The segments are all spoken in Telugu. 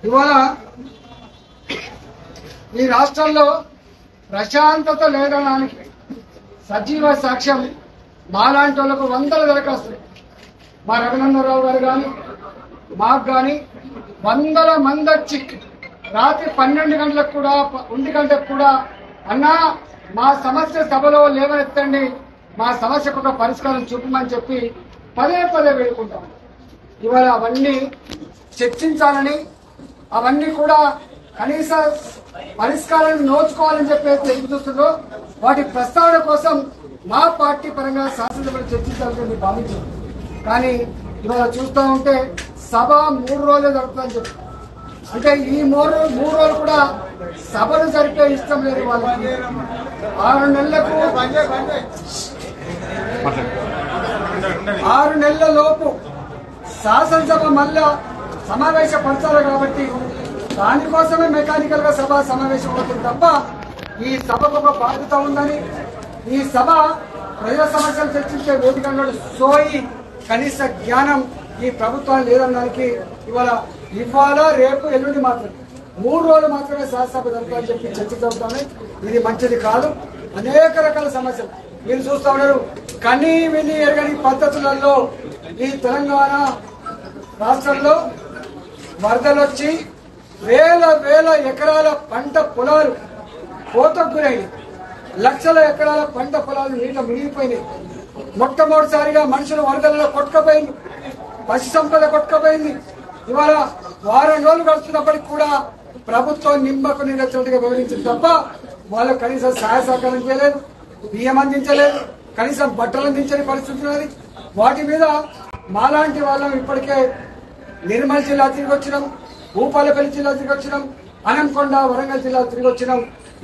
ఇవాళ ఈ రాష్ట్రంలో ప్రశాంతత లేదనడానికి సజీవ సాక్ష్యం మాలాంటి వాళ్ళకు వందల దరఖాస్తులు. మా రఘునందనరావు గారు కానీ మాకు కానీ వందల మంది వచ్చి రాత్రి 12 గంటలకు కూడా 1 గంటలకు కూడా అన్నా మా సమస్య సభలో లేవనెత్తండి, మా సమస్యకు ఒక పరిష్కారం చూపమని చెప్పి పదే పదే వేడుకుంటాం. ఇవాళ అవన్నీ చర్చించాలని, అవన్నీ కూడా కనీస పరిష్కారాన్ని నోచుకోవాలని చెప్పేసి ఎదురు చూస్తుందో వాటి ప్రస్తావన కోసం మా పార్టీ పరంగా శాసనసభలో చర్చించాలని భావించారు. కానీ ఇవాళ చూస్తూ ఉంటే సభ 3 రోజులే జరుగుతుందని చెప్పి, అంటే ఈ 3 రోజులు కూడా సభను జరిపే ఇష్టం లేదు వాళ్ళకి. 6 నెలల లోపు శాసనసభ మళ్ళా సమావేశపరచాలి కాబట్టి దానికోసమే మెకానికల్ గా సభ సమావేశం అవుతుంది తప్ప ఈ సభకు ఒక బాధ్యత ఉందని, ఈ సభ ప్రజల సమస్యలు చర్చించే వేదికగా సోయి కనీస జ్ఞానం ఈ ప్రభుత్వాన్ని లేదనడానికి ఇవాళ రేపు ఎల్లుండి మాత్రమే 3 రోజులు మాత్రమే శాసనసభ జరుగుతుందని చెప్పి చర్చ జరుగుతుంది. ఇది మంచిది కాదు. అనేక రకాల సమస్యలు మీరు చూస్తా ఉన్నారు. కనీ విని ఎరగని పద్ధతులలో ఈ తెలంగాణ రాష్ట్రంలో వరదలు వచ్చి వేల ఎకరాల పంట పొలాలు కోతకు గురైనాయి. లక్షల ఎకరాల పంట పొలాలు నీళ్ళ మునిగిపోయినాయి. మొట్టమొదటిసారిగా మనుషులు వరదలలో కొట్టుకుపోయింది, పశు సంపద కొట్టుకుపోయింది. ఇవాళ వారం రోజులు గడుస్తున్నప్పటికీ కూడా ప్రభుత్వం నిమ్మకు నీరెచ్చినట్టుగా వివరించింది తప్ప వాళ్ళు కనీసం సహాయ సహకారం చేయలేదు, బియ్యం అందించలేదు, కనీసం బట్టలు అందించని పరిస్థితి ఉన్నది. వాటి మీద మాలాంటి వాళ్ళం ఇప్పటికే నిర్మల్ జిల్లా తిరిగి వచ్చినాం, భూపాలపల్లి జిల్లా తిరిగి వచ్చినాం, అనంకొండ వరంగల్ జిల్లా తిరిగి వచ్చినాం.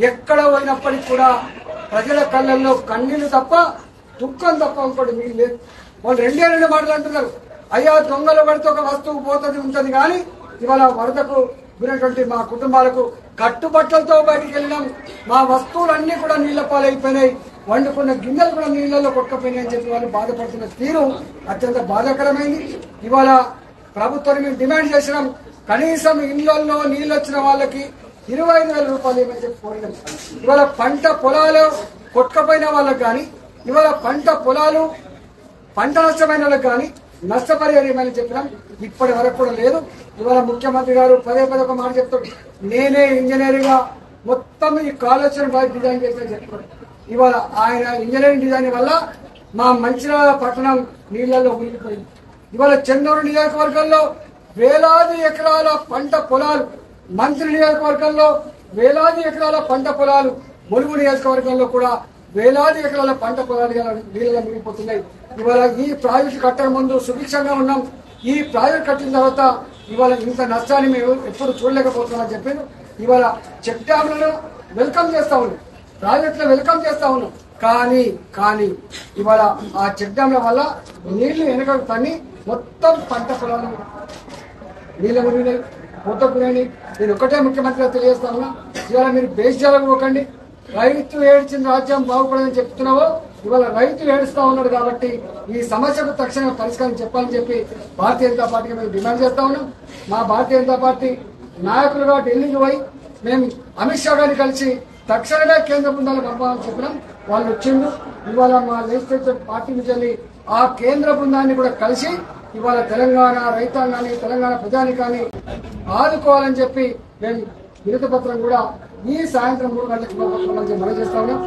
ఎక్కడ పోయినప్పటికీ కూడా ప్రజల కళ్ళల్లో కన్నీళ్లు తప్ప దుఃఖం తప్ప ఇంకోటి మీకు లేదు. వాళ్ళు రెండు మాటలు అంటున్నారు. అయ్యా దొంగలు పడితే ఒక వస్తువు పోతుంది ఉంటుంది కానీ ఇవాళ వరదకు గురైనటువంటి మా కుటుంబాలకు కట్టుబట్టలతో బయటికి వెళ్ళినాం, మా వస్తువులన్నీ కూడా నీళ్ల పాలైపోయినాయి, వండుకున్న గిన్నెలు కూడా నీళ్లలో కొట్టుకుపోయినాయి అని చెప్పి వాళ్ళు బాధపడుతున్న తీరు అత్యంత బాధాకరమైంది. ఇవాళ ప్రభుత్వాన్ని మేము డిమాండ్ చేసినాం, కనీసం ఇళ్లలో నీళ్లు వచ్చిన వాళ్ళకి 25,000 రూపాయలు ఏమని చెప్పి పోయినాం. ఇవాళ పంట పొలాలు కొట్టుకుపోయిన వాళ్ళకి కానీ, ఇవాళ పంట పొలాలు పంట నష్టమైన వాళ్ళకి కానీ నష్టపరిహారం ఏమని చెప్పినాం. ఇప్పటి వరకు కూడా లేదు. ఇవాళ ముఖ్యమంత్రి గారు పదే ఒక మాట చెప్తాడు, నేనే ఇంజనీర్ గా మొత్తం ఈ కాళేశ్వరం బాగా డిజైన్ చేసి చెప్తాడు. ఇవాళ ఆయన ఇంజనీరింగ్ డిజైన్ వల్ల మా మంచిర్యాల పట్టణం నీళ్లలో మునిగిపోయింది. ఇవాళ చెన్నూరు నియోజకవర్గంలో వేలాది ఎకరాల పంట పొలాలు, మంత్రి నియోజకవర్గంలో వేలాది ఎకరాల పంట పొలాలు, ములుగు నియోజకవర్గంలో కూడా వేలాది ఎకరాల పంట పొలాలు నీళ్ళలో మునిగిపోతున్నాయి. ఇవాళ ఈ ప్రాజెక్టు కట్టక ముందు సుభిక్షంగా ఉన్నాం. ఈ ప్రాజెక్టు కట్టిన తర్వాత ఇవాళ ఇంత నష్టాన్ని మేము ఎప్పుడు చూడలేకపోతున్నామని చెప్పారు. ఇవాళ చెక్ డ్యామ్లను వెల్కమ్ చేస్తా ఉన్నాం, ప్రాజెక్టులు వెల్కమ్ చేస్తా ఉన్నాం. కానీ ఇవాళ ఆ చెక్ డ్యామ్ల వల్ల నీళ్లు వెనకకు తన్ని మొత్తం పంట పొలాలు నీళ్ళ మునిగినాయి, పోతకున్నాయి. నేను ఒకటే ముఖ్యమంత్రిగా తెలియజేస్తా ఉన్నా, ఇవాళ మీరు బేస్జాలకు పోకండి. రైతు ఏడ్చిన రాజ్యం బాగుపడదని చెప్తున్నావో ఇవాళ రైతు ఏడుస్తా ఉన్నాడు. కాబట్టి ఈ సమస్యకు తక్షణమే పరిష్కారం చెప్పాలని చెప్పి భారతీయ జనతా పార్టీకి మేము డిమాండ్ చేస్తా ఉన్నాం. మా భారతీయ జనతా పార్టీ నాయకులుగా ఢిల్లీకి పోయి మేము అమిత్ షా గారిని కలిసి తక్షణమే కేంద్ర బృందాలు పంపాలని చెప్పినాం. వాళ్ళు వచ్చిండు. ఇవాళ మా లెజిస్లేటివ్ పార్టీ నుంచి వెళ్ళి ఆ కేంద్ర బృందాన్ని కూడా కలిసి ఇవాళ తెలంగాణ రైతాంగాన్ని, తెలంగాణ ప్రజానికాన్ని ఆదుకోవాలని చెప్పి మేము వినతి పత్రం కూడా ఈ సాయంత్రం 3 గంటలకు మనం చేస్తా ఉన్నాం.